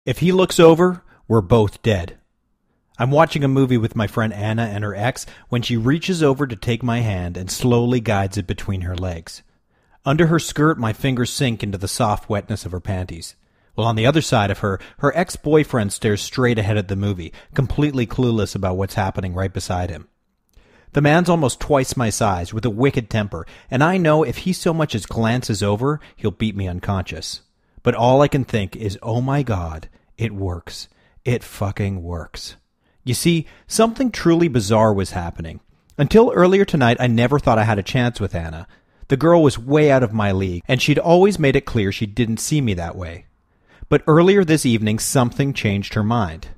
If he looks over, we're both dead. I'm watching a movie with my friend Anna and her ex when she reaches over to take my hand and slowly guides it between her legs. Under her skirt, my fingers sink into the soft wetness of her panties. While on the other side of her, her ex-boyfriend stares straight ahead at the movie, completely clueless about what's happening right beside him. The man's almost twice my size, with a wicked temper, and I know if he so much as glances over, he'll beat me unconscious. But all I can think is, oh my God, it works. It fucking works. You see, something truly bizarre was happening. Until earlier tonight, I never thought I had a chance with Anna. The girl was way out of my league, and she'd always made it clear she didn't see me that way. But earlier this evening, something changed her mind.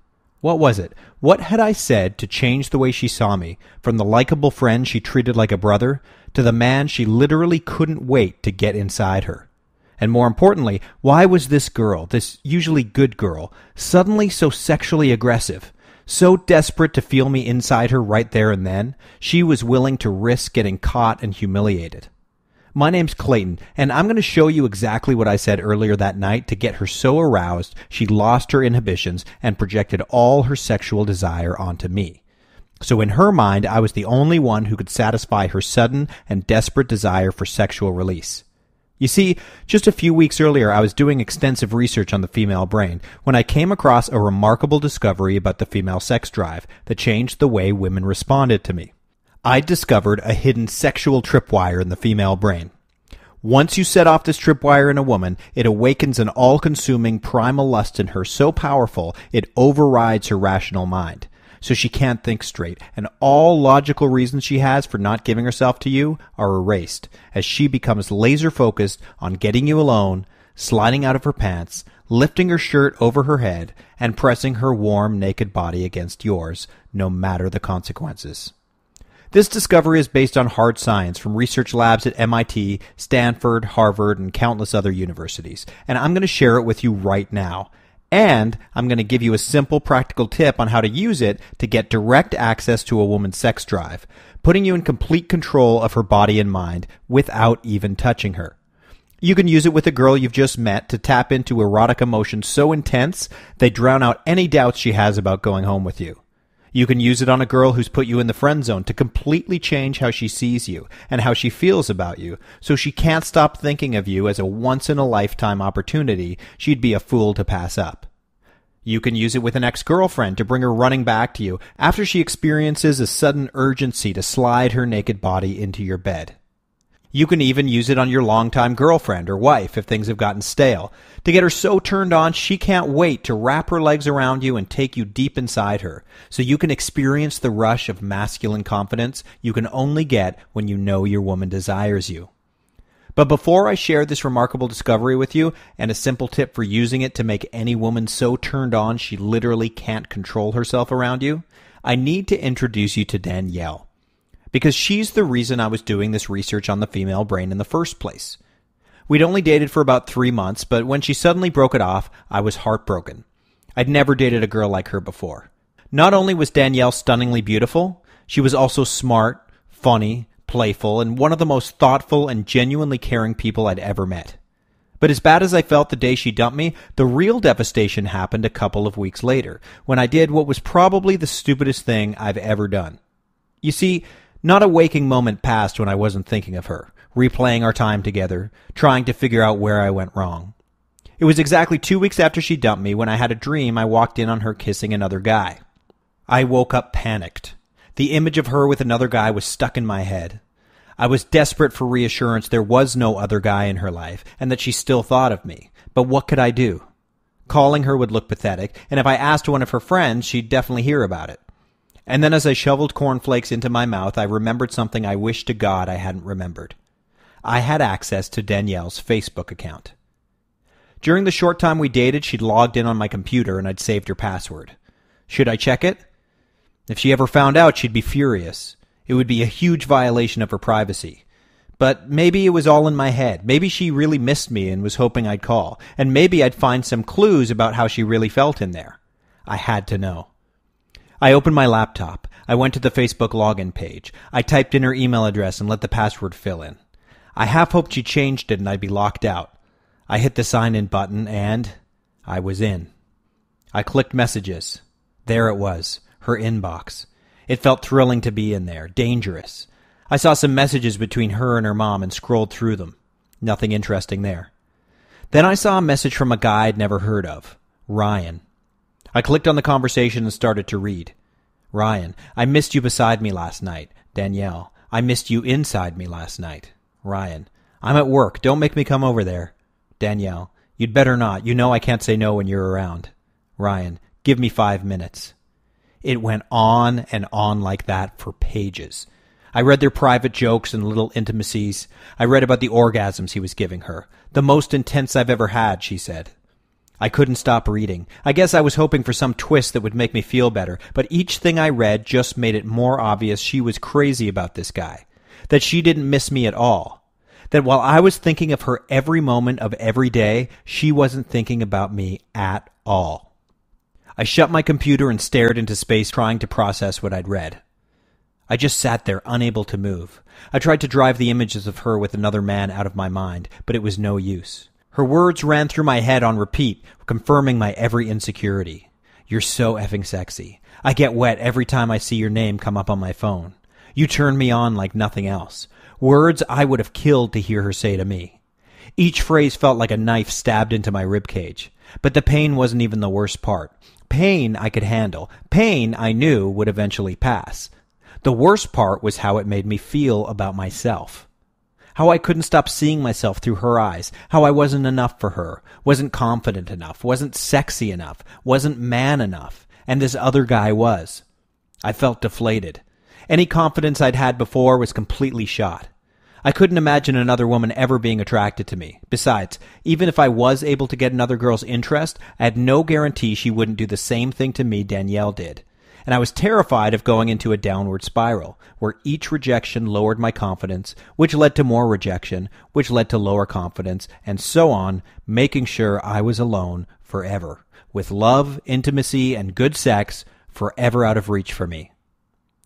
What was it? What had I said to change the way she saw me, from the likable friend she treated like a brother, to the man she literally couldn't wait to get inside her? And more importantly, why was this girl, this usually good girl, suddenly so sexually aggressive? So desperate to feel me inside her right there and then, she was willing to risk getting caught and humiliated. My name's Clayton, and I'm going to show you exactly what I said earlier that night to get her so aroused she lost her inhibitions and projected all her sexual desire onto me. So in her mind, I was the only one who could satisfy her sudden and desperate desire for sexual release. You see, just a few weeks earlier, I was doing extensive research on the female brain when I came across a remarkable discovery about the female sex drive that changed the way women responded to me. I discovered a hidden sexual tripwire in the female brain. Once you set off this tripwire in a woman, it awakens an all-consuming primal lust in her so powerful it overrides her rational mind. So she can't think straight, and all logical reasons she has for not giving herself to you are erased, as she becomes laser-focused on getting you alone, sliding out of her pants, lifting her shirt over her head, and pressing her warm, naked body against yours, no matter the consequences. This discovery is based on hard science from research labs at MIT, Stanford, Harvard, and countless other universities, and I'm going to share it with you right now. And I'm going to give you a simple practical tip on how to use it to get direct access to a woman's sex drive, putting you in complete control of her body and mind without even touching her. You can use it with a girl you've just met to tap into erotic emotions so intense they drown out any doubts she has about going home with you. You can use it on a girl who's put you in the friend zone to completely change how she sees you and how she feels about you, so she can't stop thinking of you as a once-in-a-lifetime opportunity she'd be a fool to pass up. You can use it with an ex-girlfriend to bring her running back to you after she experiences a sudden urgency to slide her naked body into your bed. You can even use it on your longtime girlfriend or wife if things have gotten stale, to get her so turned on she can't wait to wrap her legs around you and take you deep inside her, so you can experience the rush of masculine confidence you can only get when you know your woman desires you. But before I share this remarkable discovery with you, and a simple tip for using it to make any woman so turned on she literally can't control herself around you, I need to introduce you to Danielle. Because she's the reason I was doing this research on the female brain in the first place. We'd only dated for about 3 months, but when she suddenly broke it off, I was heartbroken. I'd never dated a girl like her before. Not only was Danielle stunningly beautiful, she was also smart, funny, playful, and one of the most thoughtful and genuinely caring people I'd ever met. But as bad as I felt the day she dumped me, the real devastation happened a couple of weeks later, when I did what was probably the stupidest thing I've ever done. You see, not a waking moment passed when I wasn't thinking of her, replaying our time together, trying to figure out where I went wrong. It was exactly 2 weeks after she dumped me when I had a dream I walked in on her kissing another guy. I woke up panicked. The image of her with another guy was stuck in my head. I was desperate for reassurance there was no other guy in her life, and that she still thought of me. But what could I do? Calling her would look pathetic, and if I asked one of her friends, she'd definitely hear about it. And then as I shoveled cornflakes into my mouth, I remembered something I wished to God I hadn't remembered. I had access to Danielle's Facebook account. During the short time we dated, she'd logged in on my computer and I'd saved her password. Should I check it? If she ever found out, she'd be furious. It would be a huge violation of her privacy. But maybe it was all in my head. Maybe she really missed me and was hoping I'd call. And maybe I'd find some clues about how she really felt in there. I had to know. I opened my laptop. I went to the Facebook login page. I typed in her email address and let the password fill in. I half hoped she changed it and I'd be locked out. I hit the sign-in button and I was in. I clicked messages. There it was, her inbox. It felt thrilling to be in there, dangerous. I saw some messages between her and her mom and scrolled through them. Nothing interesting there. Then I saw a message from a guy I'd never heard of, Ryan. I clicked on the conversation and started to read. Ryan, I missed you beside me last night. Danielle, I missed you inside me last night. Ryan, I'm at work. Don't make me come over there. Danielle, you'd better not. You know I can't say no when you're around. Ryan, give me 5 minutes. It went on and on like that for pages. I read their private jokes and little intimacies. I read about the orgasms he was giving her. The most intense I've ever had, she said. I couldn't stop reading. I guess I was hoping for some twist that would make me feel better, but each thing I read just made it more obvious she was crazy about this guy, that she didn't miss me at all, that while I was thinking of her every moment of every day, she wasn't thinking about me at all. I shut my computer and stared into space, trying to process what I'd read. I just sat there, unable to move. I tried to drive the images of her with another man out of my mind, but it was no use. Her words ran through my head on repeat, confirming my every insecurity. You're so effing sexy. I get wet every time I see your name come up on my phone. You turn me on like nothing else. Words I would have killed to hear her say to me. Each phrase felt like a knife stabbed into my ribcage. But the pain wasn't even the worst part. Pain I could handle. Pain I knew would eventually pass. The worst part was how it made me feel about myself. How I couldn't stop seeing myself through her eyes. How I wasn't enough for her. Wasn't confident enough. Wasn't sexy enough. Wasn't man enough. And this other guy was. I felt deflated. Any confidence I'd had before was completely shot. I couldn't imagine another woman ever being attracted to me. Besides, even if I was able to get another girl's interest, I had no guarantee she wouldn't do the same thing to me Danielle did. And I was terrified of going into a downward spiral, where each rejection lowered my confidence, which led to more rejection, which led to lower confidence, and so on, making sure I was alone forever, with love, intimacy, and good sex forever out of reach for me.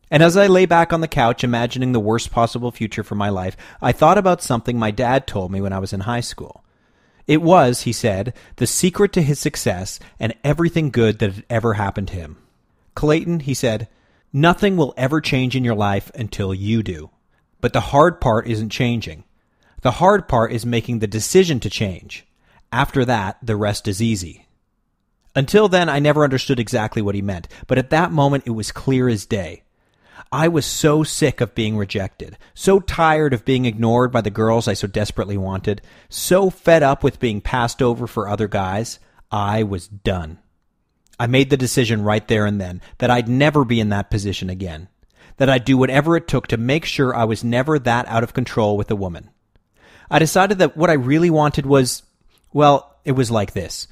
And as I lay back on the couch imagining the worst possible future for my life, I thought about something my dad told me when I was in high school. It was, he said, the secret to his success and everything good that had ever happened to him. Clayton, he said, nothing will ever change in your life until you do. But the hard part isn't changing. The hard part is making the decision to change. After that, the rest is easy. Until then, I never understood exactly what he meant, but at that moment it was clear as day. I was so sick of being rejected, so tired of being ignored by the girls I so desperately wanted, so fed up with being passed over for other guys. I was done. I made the decision right there and then that I'd never be in that position again, that I'd do whatever it took to make sure I was never that out of control with a woman. I decided that what I really wanted was, well, it was like this.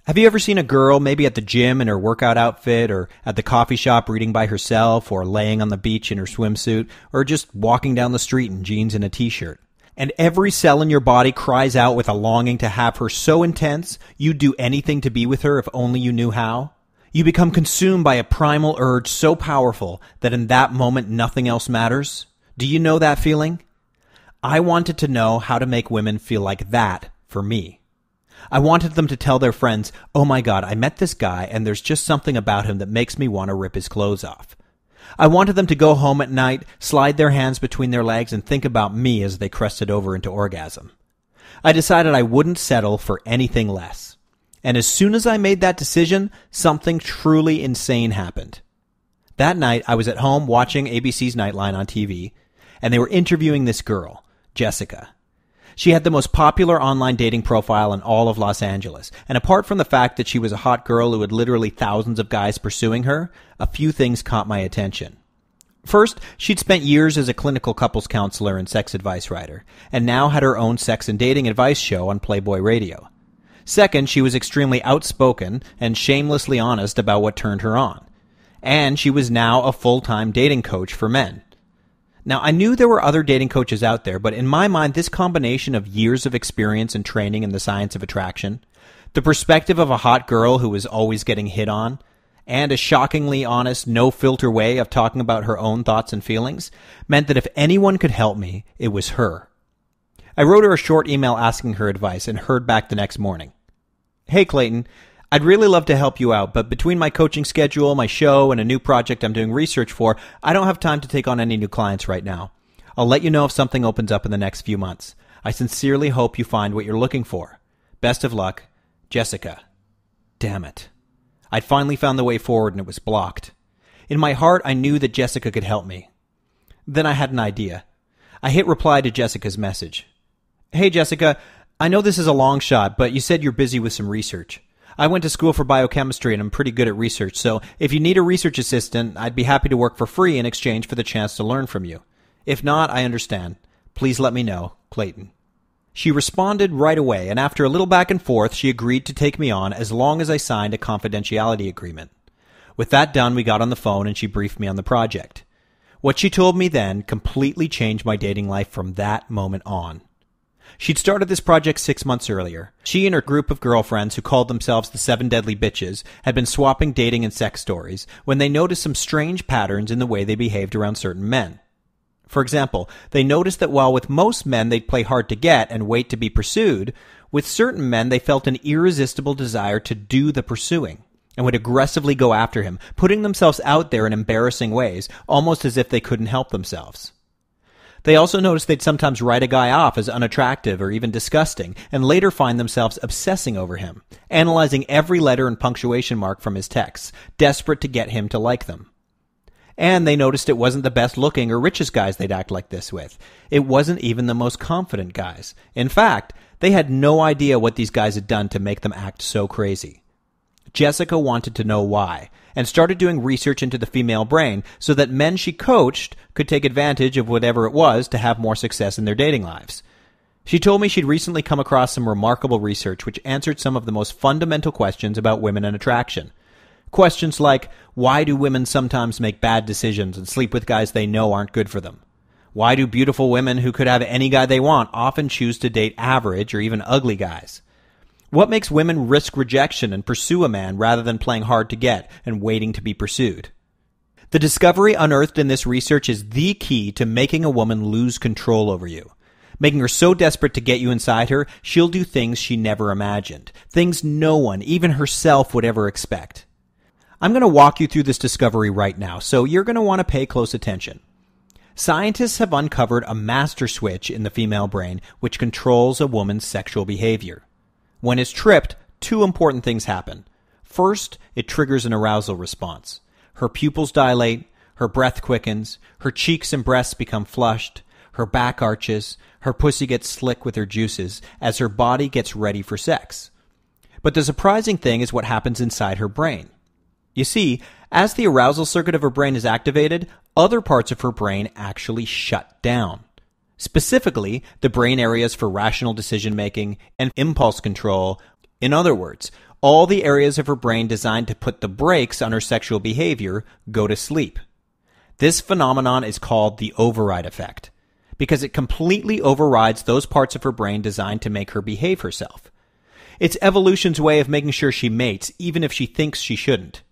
Have you ever seen a girl maybe at the gym in her workout outfit, or at the coffee shop reading by herself, or laying on the beach in her swimsuit, or just walking down the street in jeans and a t-shirt? And every cell in your body cries out with a longing to have her so intense, you'd do anything to be with her if only you knew how? You become consumed by a primal urge so powerful that in that moment nothing else matters? Do you know that feeling? I wanted to know how to make women feel like that for me. I wanted them to tell their friends, oh my God, I met this guy and there's just something about him that makes me want to rip his clothes off. I wanted them to go home at night, slide their hands between their legs, and think about me as they crested over into orgasm. I decided I wouldn't settle for anything less. And as soon as I made that decision, something truly insane happened. That night, I was at home watching ABC's Nightline on TV, and they were interviewing this girl, Jessica. She had the most popular online dating profile in all of Los Angeles, and apart from the fact that she was a hot girl who had literally thousands of guys pursuing her, a few things caught my attention. First, she'd spent years as a clinical couples counselor and sex advice writer, and now had her own sex and dating advice show on Playboy Radio. Second, she was extremely outspoken and shamelessly honest about what turned her on. And she was now a full-time dating coach for men. Now, I knew there were other dating coaches out there, but in my mind, this combination of years of experience and training in the science of attraction, the perspective of a hot girl who was always getting hit on, and a shockingly honest, no-filter way of talking about her own thoughts and feelings, meant that if anyone could help me, it was her. I wrote her a short email asking her advice and heard back the next morning. Hey, Clayton, I'd really love to help you out, but between my coaching schedule, my show, and a new project I'm doing research for, I don't have time to take on any new clients right now. I'll let you know if something opens up in the next few months. I sincerely hope you find what you're looking for. Best of luck, Jessica. Damn it. I'd finally found the way forward and it was blocked. In my heart, I knew that Jessica could help me. Then I had an idea. I hit reply to Jessica's message. Hey, Jessica, I know this is a long shot, but you said you're busy with some research. I went to school for biochemistry and I'm pretty good at research, so if you need a research assistant, I'd be happy to work for free in exchange for the chance to learn from you. If not, I understand. Please let me know, Clayton. She responded right away, and after a little back and forth, she agreed to take me on as long as I signed a confidentiality agreement. With that done, we got on the phone and she briefed me on the project. What she told me then completely changed my dating life from that moment on. She'd started this project 6 months earlier. She and her group of girlfriends, who called themselves the 7 Deadly Bitches, had been swapping dating and sex stories when they noticed some strange patterns in the way they behaved around certain men. For example, they noticed that while with most men they'd play hard to get and wait to be pursued, with certain men they felt an irresistible desire to do the pursuing and would aggressively go after him, putting themselves out there in embarrassing ways, almost as if they couldn't help themselves. They also noticed they'd sometimes write a guy off as unattractive or even disgusting, and later find themselves obsessing over him, analyzing every letter and punctuation mark from his texts, desperate to get him to like them. And they noticed it wasn't the best looking or richest guys they'd act like this with. It wasn't even the most confident guys. In fact, they had no idea what these guys had done to make them act so crazy. Jessica wanted to know why, and started doing research into the female brain so that men she coached could take advantage of whatever it was to have more success in their dating lives. She told me she'd recently come across some remarkable research which answered some of the most fundamental questions about women and attraction. Questions like, why do women sometimes make bad decisions and sleep with guys they know aren't good for them? Why do beautiful women who could have any guy they want often choose to date average or even ugly guys? What makes women risk rejection and pursue a man rather than playing hard to get and waiting to be pursued? The discovery unearthed in this research is the key to making a woman lose control over you. Making her so desperate to get you inside her, she'll do things she never imagined. Things no one, even herself, would ever expect. I'm going to walk you through this discovery right now, so you're going to want to pay close attention. Scientists have uncovered a master switch in the female brain which controls a woman's sexual behavior. When it's tripped, 2 important things happen. First, it triggers an arousal response. Her pupils dilate, her breath quickens, her cheeks and breasts become flushed, her back arches, her pussy gets slick with her juices as her body gets ready for sex. But the surprising thing is what happens inside her brain. You see, as the arousal circuit of her brain is activated, other parts of her brain actually shut down. Specifically, the brain areas for rational decision-making and impulse control. In other words, all the areas of her brain designed to put the brakes on her sexual behavior go to sleep. This phenomenon is called the override effect, because it completely overrides those parts of her brain designed to make her behave herself. It's evolution's way of making sure she mates, even if she thinks she shouldn't.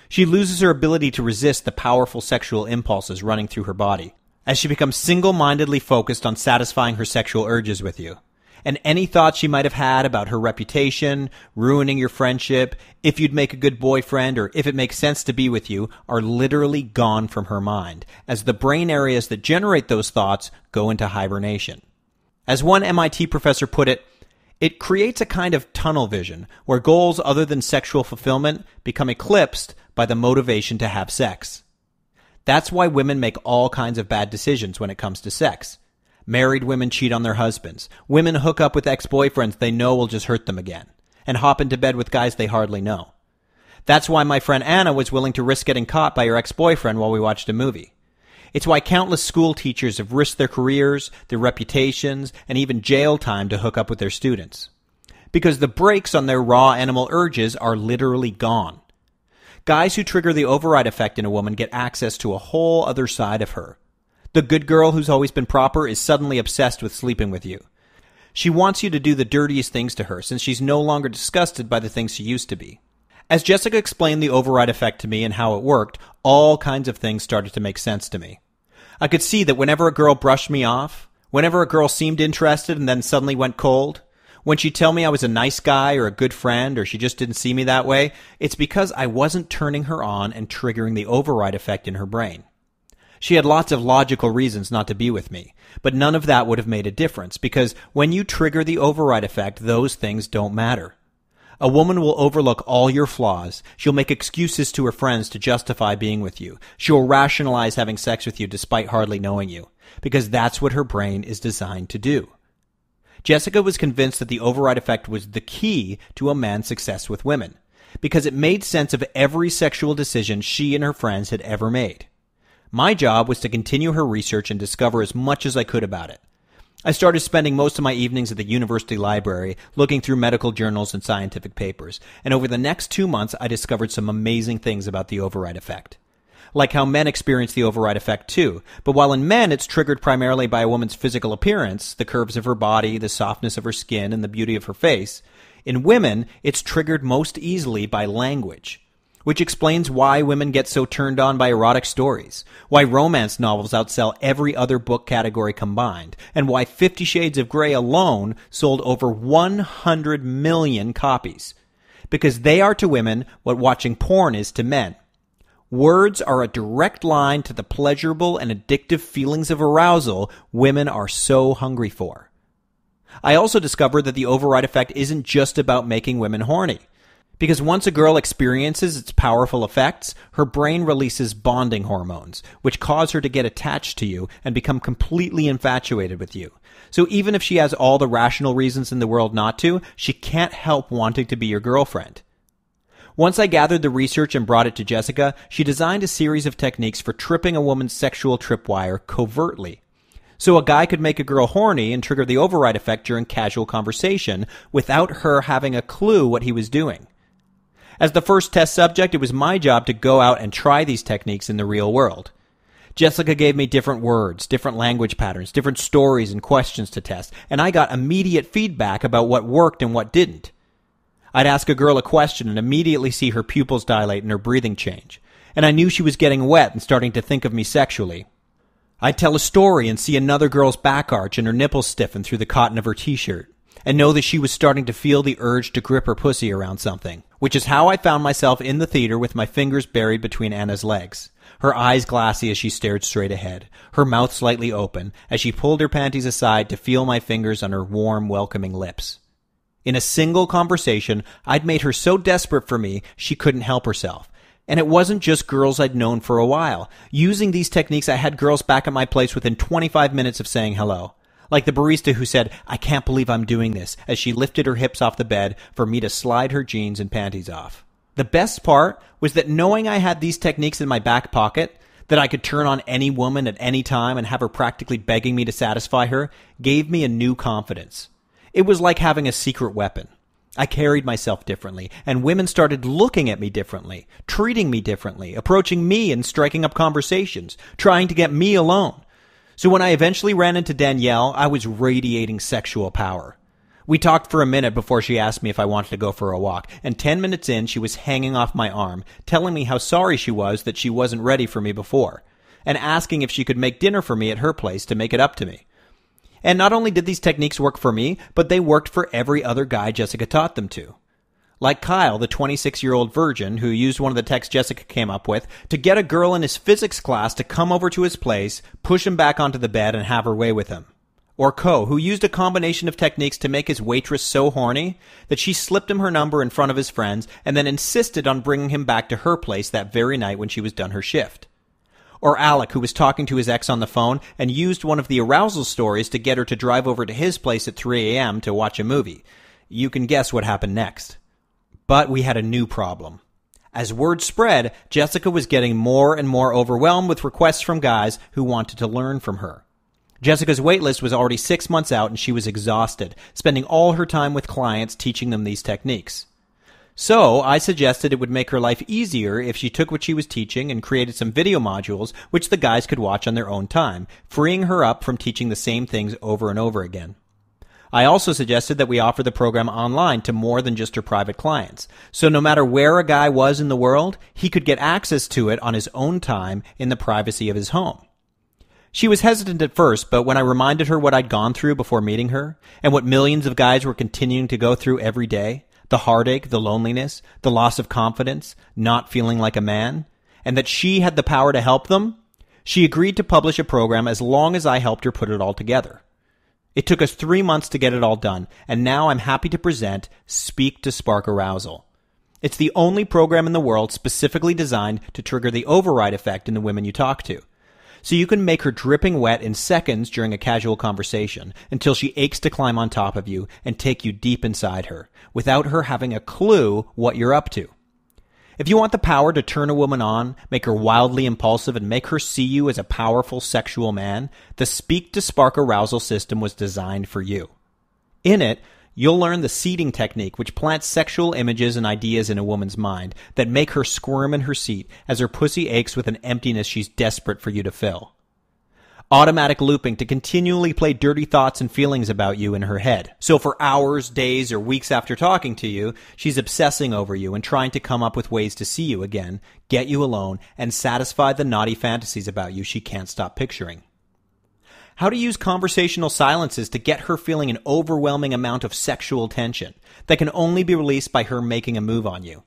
She loses her ability to resist the powerful sexual impulses running through her body, as she becomes single-mindedly focused on satisfying her sexual urges with you. And any thoughts she might have had about her reputation, ruining your friendship, if you'd make a good boyfriend, or if it makes sense to be with you, are literally gone from her mind, as the brain areas that generate those thoughts go into hibernation. As one MIT professor put it, it creates a kind of tunnel vision, where goals other than sexual fulfillment become eclipsed by the motivation to have sex. That's why women make all kinds of bad decisions when it comes to sex. Married women cheat on their husbands. Women hook up with ex-boyfriends they know will just hurt them again, and hop into bed with guys they hardly know. That's why my friend Anna was willing to risk getting caught by her ex-boyfriend while we watched a movie. It's why countless school teachers have risked their careers, their reputations, and even jail time to hook up with their students. Because the brakes on their raw animal urges are literally gone. Guys who trigger the override effect in a woman get access to a whole other side of her. The good girl who's always been proper is suddenly obsessed with sleeping with you. She wants you to do the dirtiest things to her since she's no longer disgusted by the things she used to be. As Jessica explained the override effect to me and how it worked, all kinds of things started to make sense to me. I could see that whenever a girl brushed me off, whenever a girl seemed interested and then suddenly went cold, When she'd tell me I was a nice guy or a good friend or she just didn't see me that way, it's because I wasn't turning her on and triggering the override effect in her brain. She had lots of logical reasons not to be with me, but none of that would have made a difference because when you trigger the override effect, those things don't matter. A woman will overlook all your flaws. She'll make excuses to her friends to justify being with you. She'll rationalize having sex with you despite hardly knowing you, because that's what her brain is designed to do. Jessica was convinced that the override effect was the key to a man's success with women, because it made sense of every sexual decision she and her friends had ever made. My job was to continue her research and discover as much as I could about it. I started spending most of my evenings at the university library looking through medical journals and scientific papers, and over the next 2 months I discovered some amazing things about the override effect. Like how men experience the override effect too, but while in men it's triggered primarily by a woman's physical appearance, the curves of her body, the softness of her skin, and the beauty of her face, in women it's triggered most easily by language. Which explains why women get so turned on by erotic stories, why romance novels outsell every other book category combined, and why 50 Shades of Grey alone sold over 100 million copies. Because they are to women what watching porn is to men. Words are a direct line to the pleasurable and addictive feelings of arousal women are so hungry for. I also discovered that the override effect isn't just about making women horny. Because once a girl experiences its powerful effects, her brain releases bonding hormones, which cause her to get attached to you and become completely infatuated with you. So even if she has all the rational reasons in the world not to, she can't help wanting to be your girlfriend. Once I gathered the research and brought it to Jessica, she designed a series of techniques for tripping a woman's sexual tripwire covertly. So a guy could make a girl horny and trigger the override effect during casual conversation without her having a clue what he was doing. As the first test subject, it was my job to go out and try these techniques in the real world. Jessica gave me different words, different language patterns, different stories and questions to test, and I got immediate feedback about what worked and what didn't. I'd ask a girl a question and immediately see her pupils dilate and her breathing change, and I knew she was getting wet and starting to think of me sexually. I'd tell a story and see another girl's back arch and her nipples stiffen through the cotton of her t-shirt, and know that she was starting to feel the urge to grip her pussy around something, which is how I found myself in the theater with my fingers buried between Anna's legs, her eyes glassy as she stared straight ahead, her mouth slightly open as she pulled her panties aside to feel my fingers on her warm, welcoming lips. In a single conversation, I'd made her so desperate for me she couldn't help herself. And it wasn't just girls I'd known for a while. Using these techniques, I had girls back at my place within 25 minutes of saying hello. Like the barista who said, "I can't believe I'm doing this," as she lifted her hips off the bed for me to slide her jeans and panties off. The best part was that knowing I had these techniques in my back pocket, that I could turn on any woman at any time and have her practically begging me to satisfy her, gave me a new confidence. It was like having a secret weapon. I carried myself differently, and women started looking at me differently, treating me differently, approaching me and striking up conversations, trying to get me alone. So when I eventually ran into Danielle, I was radiating sexual power. We talked for a minute before she asked me if I wanted to go for a walk, and 10 minutes in, she was hanging off my arm, telling me how sorry she was that she wasn't ready for me before, and asking if she could make dinner for me at her place to make it up to me. And not only did these techniques work for me, but they worked for every other guy Jessica taught them to. Like Kyle, the 26-year-old virgin who used one of the texts Jessica came up with to get a girl in his physics class to come over to his place, push him back onto the bed, and have her way with him. Or Ko, who used a combination of techniques to make his waitress so horny that she slipped him her number in front of his friends and then insisted on bringing him back to her place that very night when she was done her shift. Or Alec, who was talking to his ex on the phone and used one of the Arousal stories to get her to drive over to his place at 3 a.m. to watch a movie. You can guess what happened next. But we had a new problem. As word spread, Jessica was getting more and more overwhelmed with requests from guys who wanted to learn from her. Jessica's waitlist was already 6 months out and she was exhausted, spending all her time with clients teaching them these techniques. So I suggested it would make her life easier if she took what she was teaching and created some video modules which the guys could watch on their own time, freeing her up from teaching the same things over and over again. I also suggested that we offer the program online to more than just her private clients. So no matter where a guy was in the world, he could get access to it on his own time in the privacy of his home. She was hesitant at first, but when I reminded her what I'd gone through before meeting her, and what millions of guys were continuing to go through every day, the heartache, the loneliness, the loss of confidence, not feeling like a man, and that she had the power to help them, she agreed to publish a program as long as I helped her put it all together. It took us 3 months to get it all done, and now I'm happy to present Speak to Spark Arousal. It's the only program in the world specifically designed to trigger the override effect in the women you talk to. So you can make her dripping wet in seconds during a casual conversation until she aches to climb on top of you and take you deep inside her, without her having a clue what you're up to. If you want the power to turn a woman on, make her wildly impulsive, and make her see you as a powerful sexual man, the Speak to Spark Arousal system was designed for you. In it, you'll learn the seeding technique, which plants sexual images and ideas in a woman's mind that make her squirm in her seat as her pussy aches with an emptiness she's desperate for you to fill. Automatic looping to continually play dirty thoughts and feelings about you in her head. So for hours, days, or weeks after talking to you, she's obsessing over you and trying to come up with ways to see you again, get you alone, and satisfy the naughty fantasies about you she can't stop picturing. How to use conversational silences to get her feeling an overwhelming amount of sexual tension that can only be released by her making a move on you.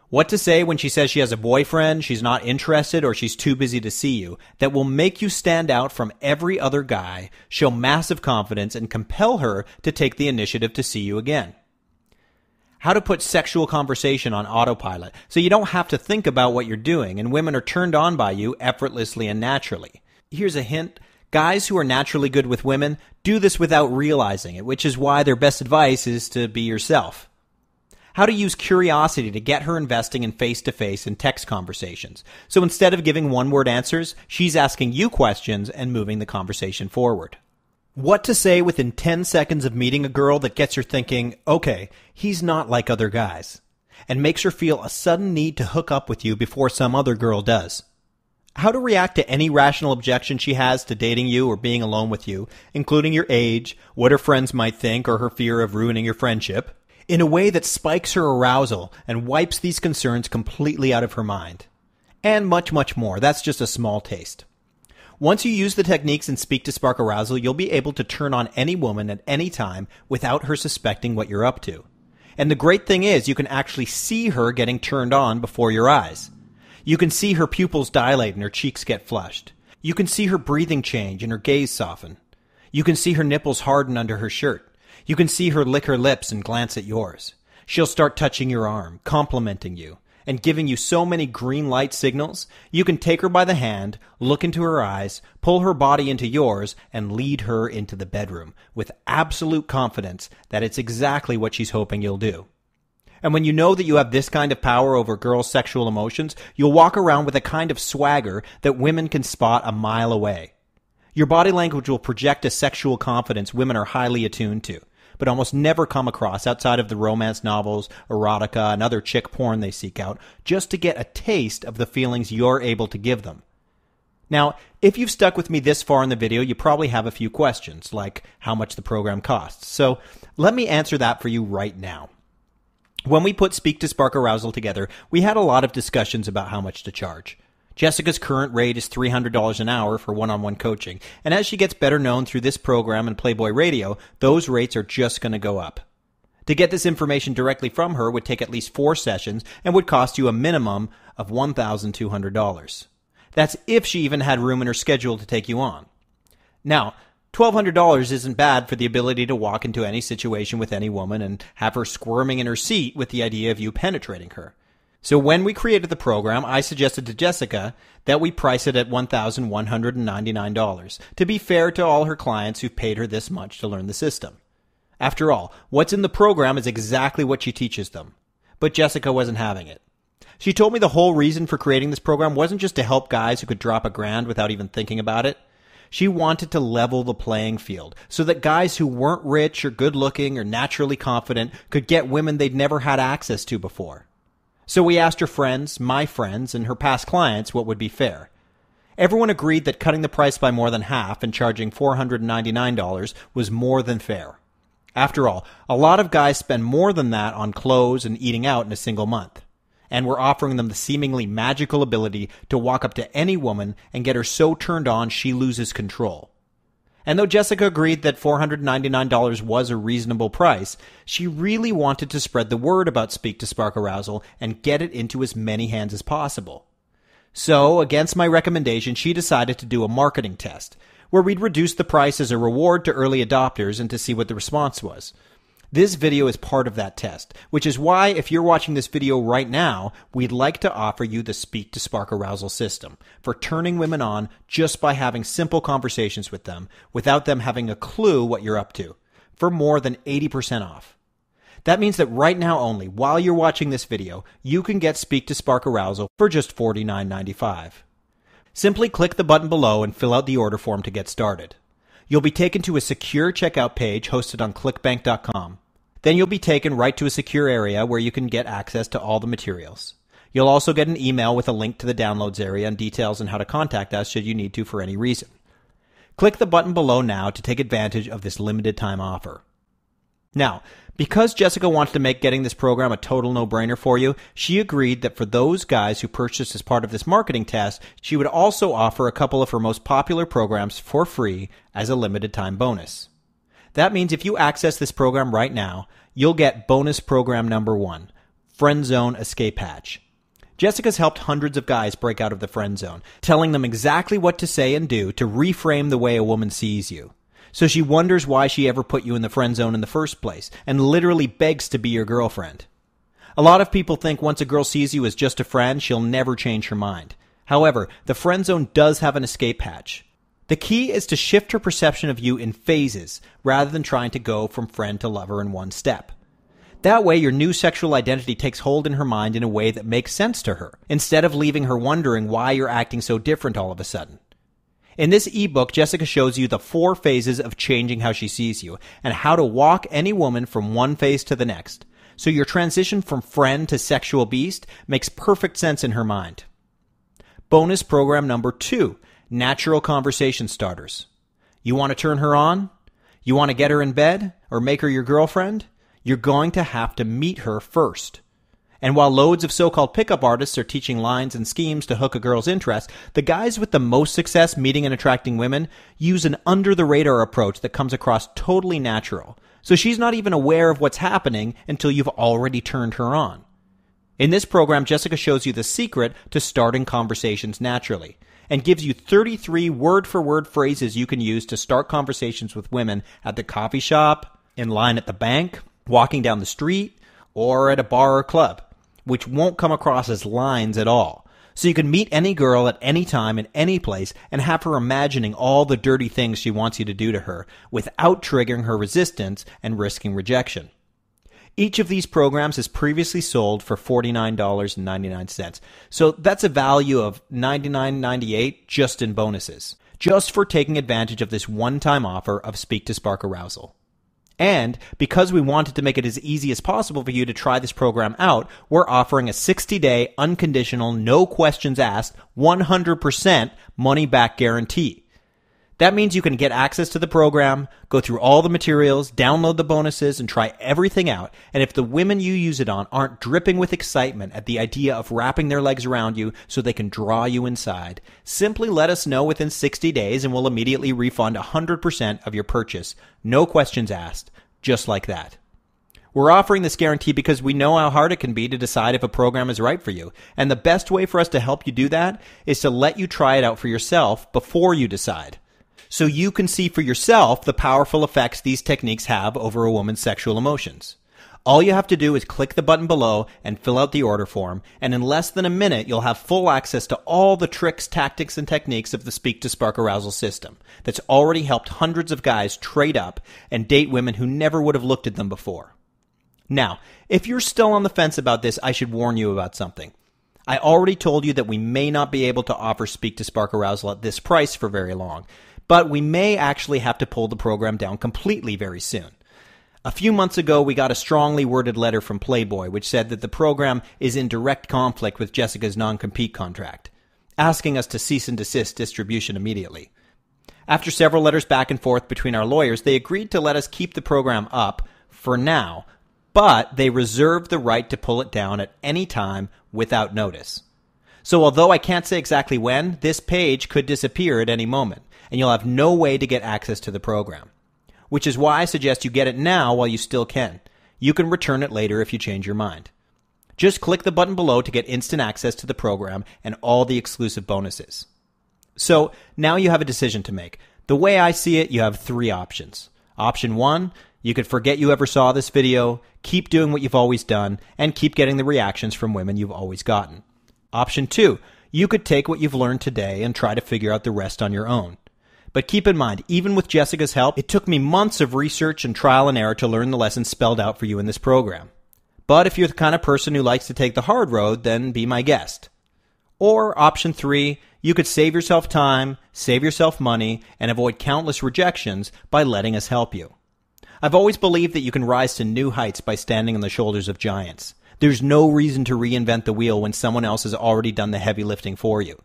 What to say when she says she has a boyfriend, she's not interested, or she's too busy to see you that will make you stand out from every other guy, show massive confidence, and compel her to take the initiative to see you again. How to put sexual conversation on autopilot so you don't have to think about what you're doing and women are turned on by you effortlessly and naturally. Here's a hint. Guys who are naturally good with women do this without realizing it, which is why their best advice is to be yourself. How to use curiosity to get her investing in face-to-face and text conversations. So instead of giving one-word answers, she's asking you questions and moving the conversation forward. What to say within 10 seconds of meeting a girl that gets her thinking, okay, he's not like other guys, and makes her feel a sudden need to hook up with you before some other girl does. How to react to any rational objection she has to dating you or being alone with you, including your age, what her friends might think, or her fear of ruining your friendship, in a way that spikes her arousal and wipes these concerns completely out of her mind. And much, much more. That's just a small taste. Once you use the techniques and Speak to Spark Arousal, you'll be able to turn on any woman at any time without her suspecting what you're up to. And the great thing is you can actually see her getting turned on before your eyes. You can see her pupils dilate and her cheeks get flushed. You can see her breathing change and her gaze soften. You can see her nipples harden under her shirt. You can see her lick her lips and glance at yours. She'll start touching your arm, complimenting you, and giving you so many green light signals, you can take her by the hand, look into her eyes, pull her body into yours, and lead her into the bedroom with absolute confidence that it's exactly what she's hoping you'll do. And when you know that you have this kind of power over girls' sexual emotions, you'll walk around with a kind of swagger that women can spot a mile away. Your body language will project a sexual confidence women are highly attuned to, but almost never come across outside of the romance novels, erotica, and other chick porn they seek out, just to get a taste of the feelings you're able to give them. Now, if you've stuck with me this far in the video, you probably have a few questions, like how much the program costs. So let me answer that for you right now. When we put Speak to Spark Arousal together, we had a lot of discussions about how much to charge. Jessica's current rate is $300 an hour for one-on-one coaching, and as she gets better known through this program and Playboy Radio, those rates are just going to go up. To get this information directly from her would take at least 4 sessions and would cost you a minimum of $1,200. That's if she even had room in her schedule to take you on. Now, $1,200 isn't bad for the ability to walk into any situation with any woman and have her squirming in her seat with the idea of you penetrating her. So when we created the program, I suggested to Jessica that we price it at $1,199 to be fair to all her clients who've paid her this much to learn the system. After all, what's in the program is exactly what she teaches them. But Jessica wasn't having it. She told me the whole reason for creating this program wasn't just to help guys who could drop $1,000 without even thinking about it. She wanted to level the playing field so that guys who weren't rich or good-looking or naturally confident could get women they'd never had access to before. So we asked her friends, my friends, and her past clients what would be fair. Everyone agreed that cutting the price by more than half and charging $499 was more than fair. After all, a lot of guys spend more than that on clothes and eating out in a single month. and we're offering them the seemingly magical ability to walk up to any woman and get her so turned on she loses control. And though Jessica agreed that $499 was a reasonable price, she really wanted to spread the word about Speak to Spark Arousal and get it into as many hands as possible. So, against my recommendation, she decided to do a marketing test, where we'd reduce the price as a reward to early adopters and to see what the response was. This video is part of that test, which is why, if you're watching this video right now, we'd like to offer you the Speak to Spark Arousal system for turning women on just by having simple conversations with them without them having a clue what you're up to, for more than 80% off. That means that right now only, while you're watching this video, you can get Speak to Spark Arousal for just $49.95. Simply click the button below and fill out the order form to get started. You'll be taken to a secure checkout page hosted on Clickbank.com. Then you'll be taken right to a secure area where you can get access to all the materials. You'll also get an email with a link to the downloads area and details on how to contact us should you need to for any reason. Click the button below now to take advantage of this limited time offer. Now, because Jessica wanted to make getting this program a total no-brainer for you, she agreed that for those guys who purchased as part of this marketing test, she would also offer a couple of her most popular programs for free as a limited time bonus. That means if you access this program right now, you'll get bonus program number 1, Friend Zone Escape Hatch. Jessica's helped hundreds of guys break out of the friend zone, telling them exactly what to say and do to reframe the way a woman sees you. So she wonders why she ever put you in the friend zone in the first place, and literally begs to be your girlfriend. A lot of people think once a girl sees you as just a friend, she'll never change her mind. However, the friend zone does have an escape hatch. The key is to shift her perception of you in phases, rather than trying to go from friend to lover in one step. That way, your new sexual identity takes hold in her mind in a way that makes sense to her, instead of leaving her wondering why you're acting so different all of a sudden. In this ebook, Jessica shows you the 4 phases of changing how she sees you, and how to walk any woman from one phase to the next. So your transition from friend to sexual beast makes perfect sense in her mind. Bonus program number 2. Natural conversation starters. You want to turn her on? You want to get her in bed or make her your girlfriend? You're going to have to meet her first. And while loads of so-called pickup artists are teaching lines and schemes to hook a girl's interest, the guys with the most success meeting and attracting women use an under-the-radar approach that comes across totally natural. So she's not even aware of what's happening until you've already turned her on. In this program, Jessica shows you the secret to starting conversations naturally, and gives you 33 word-for-word phrases you can use to start conversations with women at the coffee shop, in line at the bank, walking down the street, or at a bar or club, which won't come across as lines at all. So you can meet any girl at any time in any place and have her imagining all the dirty things she wants you to do to her without triggering her resistance and risking rejection. Each of these programs is previously sold for $49.99. So that's a value of $99.98 just in bonuses, just for taking advantage of this one-time offer of Speak to Spark Arousal. And because we wanted to make it as easy as possible for you to try this program out, we're offering a 60-day, unconditional, no questions asked, 100% money-back guarantee. That means you can get access to the program, go through all the materials, download the bonuses, and try everything out. And if the women you use it on aren't dripping with excitement at the idea of wrapping their legs around you so they can draw you inside, simply let us know within 60 days and we'll immediately refund 100% of your purchase. No questions asked. Just like that. We're offering this guarantee because we know how hard it can be to decide if a program is right for you. And the best way for us to help you do that is to let you try it out for yourself before you decide, so you can see for yourself the powerful effects these techniques have over a woman's sexual emotions. All you have to do is click the button below and fill out the order form, and in less than a minute you'll have full access to all the tricks, tactics, and techniques of the Speak to Spark Arousal system that's already helped hundreds of guys trade up and date women who never would have looked at them before. Now, if you're still on the fence about this, I should warn you about something. I already told you that we may not be able to offer Speak to Spark Arousal at this price for very long, but we may actually have to pull the program down completely very soon. A few months ago, we got a strongly worded letter from Playboy which said that the program is in direct conflict with Jessica's non-compete contract, asking us to cease and desist distribution immediately. After several letters back and forth between our lawyers, they agreed to let us keep the program up for now, but they reserve the right to pull it down at any time without notice. So although I can't say exactly when, this page could disappear at any moment, and you'll have no way to get access to the program. Which is why I suggest you get it now while you still can. You can return it later if you change your mind. Just click the button below to get instant access to the program and all the exclusive bonuses. So now you have a decision to make. The way I see it, you have 3 options. Option 1, you could forget you ever saw this video, keep doing what you've always done, and keep getting the reactions from women you've always gotten. Option 2, you could take what you've learned today and try to figure out the rest on your own. But keep in mind, even with Jessica's help, it took me months of research and trial and error to learn the lessons spelled out for you in this program. But if you're the kind of person who likes to take the hard road, then be my guest. Or option 3, you could save yourself time, save yourself money, and avoid countless rejections by letting us help you. I've always believed that you can rise to new heights by standing on the shoulders of giants. There's no reason to reinvent the wheel when someone else has already done the heavy lifting for you.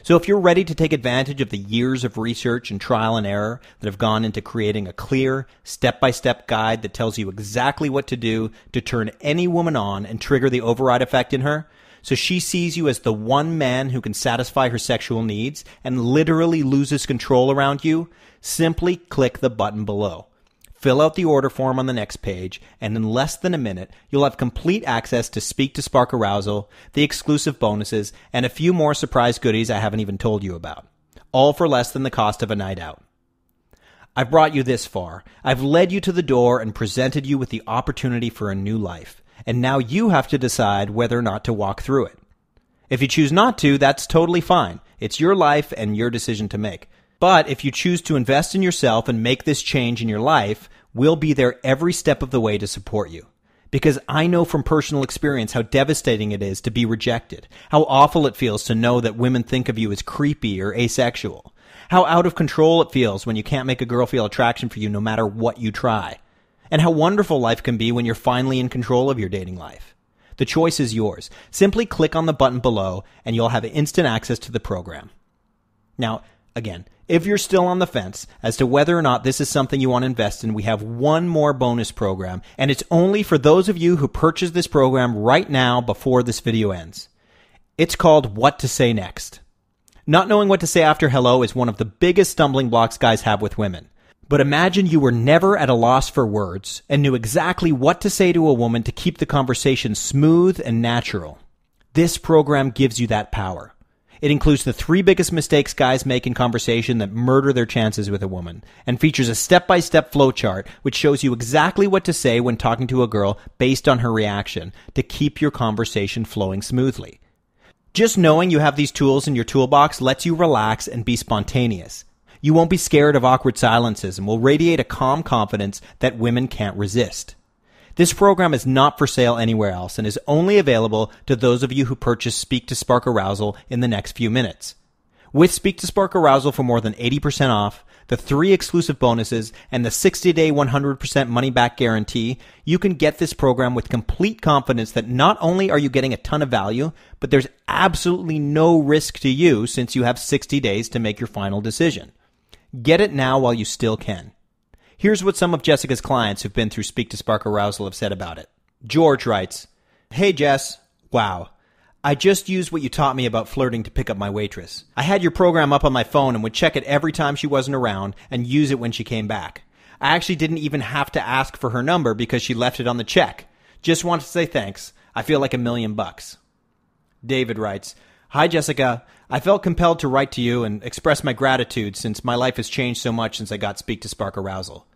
So if you're ready to take advantage of the years of research and trial and error that have gone into creating a clear, step-by-step guide that tells you exactly what to do to turn any woman on and trigger the override effect in her, so she sees you as the one man who can satisfy her sexual needs and literally loses control around you, simply click the button below. Fill out the order form on the next page, and in less than a minute, you'll have complete access to Speak to Spark Arousal, the exclusive bonuses, and a few more surprise goodies I haven't even told you about. All for less than the cost of a night out. I've brought you this far. I've led you to the door and presented you with the opportunity for a new life. And now you have to decide whether or not to walk through it. If you choose not to, that's totally fine. It's your life and your decision to make. But if you choose to invest in yourself and make this change in your life, we'll be there every step of the way to support you. Because I know from personal experience how devastating it is to be rejected, how awful it feels to know that women think of you as creepy or asexual, how out of control it feels when you can't make a girl feel attraction for you no matter what you try, and how wonderful life can be when you're finally in control of your dating life. The choice is yours. Simply click on the button below and you'll have instant access to the program. Now, again, if you're still on the fence as to whether or not this is something you want to invest in, we have one more bonus program, and it's only for those of you who purchase this program right now before this video ends. It's called What to Say Next. Not knowing what to say after hello is one of the biggest stumbling blocks guys have with women. But imagine you were never at a loss for words and knew exactly what to say to a woman to keep the conversation smooth and natural. This program gives you that power. It includes the 3 biggest mistakes guys make in conversation that murder their chances with a woman, and features a step-by-step flowchart which shows you exactly what to say when talking to a girl based on her reaction to keep your conversation flowing smoothly. Just knowing you have these tools in your toolbox lets you relax and be spontaneous. You won't be scared of awkward silences and will radiate a calm confidence that women can't resist. This program is not for sale anywhere else and is only available to those of you who purchase Speak to Spark Arousal in the next few minutes. With Speak to Spark Arousal for more than 80% off, the 3 exclusive bonuses, and the 60-day 100% money-back guarantee, you can get this program with complete confidence that not only are you getting a ton of value, but there's absolutely no risk to you since you have 60 days to make your final decision. Get it now while you still can. Here's what some of Jessica's clients who've been through Speak to Spark Arousal have said about it. George writes, "Hey Jess, wow. I just used what you taught me about flirting to pick up my waitress. I had your program up on my phone and would check it every time she wasn't around and use it when she came back. I actually didn't even have to ask for her number because she left it on the check. Just wanted to say thanks. I feel like $1,000,000. David writes, "Hi Jessica. I felt compelled to write to you and express my gratitude since my life has changed so much since I got Speak to Spark Arousal.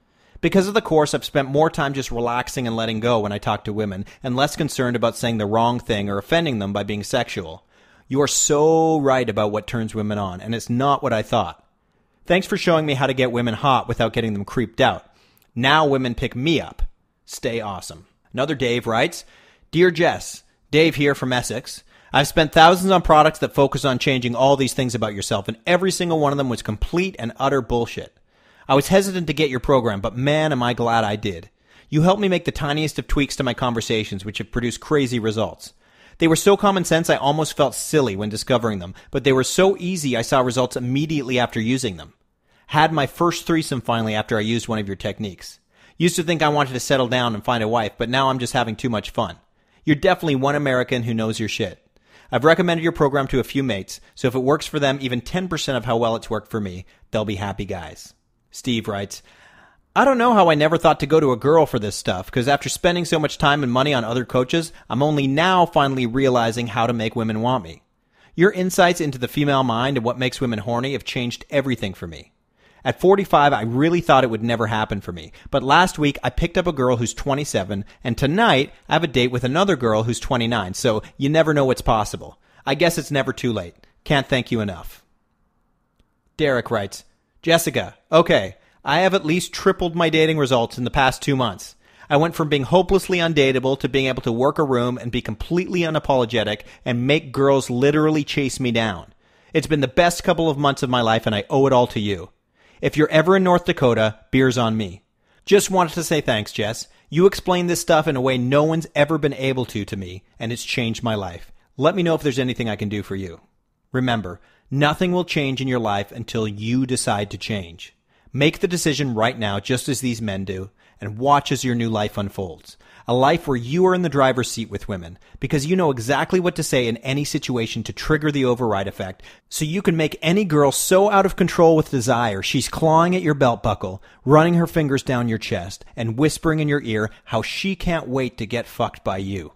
Because of the course, I've spent more time just relaxing and letting go when I talk to women and less concerned about saying the wrong thing or offending them by being sexual. You are so right about what turns women on, and it's not what I thought. Thanks for showing me how to get women hot without getting them creeped out. Now women pick me up. Stay awesome." Another Dave writes, "Dear Jess, Dave here from Essex. I've spent thousands on products that focus on changing all these things about yourself, and every single one of them was complete and utter bullshit. I was hesitant to get your program, but man, am I glad I did. You helped me make the tiniest of tweaks to my conversations, which have produced crazy results. They were so common sense I almost felt silly when discovering them, but they were so easy I saw results immediately after using them. Had my first threesome finally after I used one of your techniques. Used to think I wanted to settle down and find a wife, but now I'm just having too much fun. You're definitely one American who knows your shit. I've recommended your program to a few mates, so if it works for them even 10% of how well it's worked for me, they'll be happy guys. Steve writes, I don't know how I never thought to go to a girl for this stuff, because after spending so much time and money on other coaches, I'm only now finally realizing how to make women want me. Your insights into the female mind and what makes women horny have changed everything for me. At 45, I really thought it would never happen for me, but last week I picked up a girl who's 27, and tonight I have a date with another girl who's 29, so you never know what's possible. I guess it's never too late. Can't thank you enough. Derek writes, Jessica, okay, I have at least tripled my dating results in the past 2 months. I went from being hopelessly undateable to being able to work a room and be completely unapologetic and make girls literally chase me down. It's been the best couple of months of my life, and I owe it all to you. If you're ever in North Dakota, beer's on me. Just wanted to say thanks, Jess. You explained this stuff in a way no one's ever been able to me, and it's changed my life. Let me know if there's anything I can do for you. Remember, nothing will change in your life until you decide to change. Make the decision right now, just as these men do, and watch as your new life unfolds. A life where you are in the driver's seat with women, because you know exactly what to say in any situation to trigger the override effect, so you can make any girl so out of control with desire she's clawing at your belt buckle, running her fingers down your chest, and whispering in your ear how she can't wait to get fucked by you.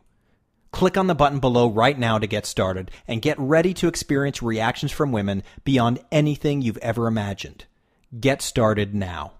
Click on the button below right now to get started, and get ready to experience reactions from women beyond anything you've ever imagined. Get started now.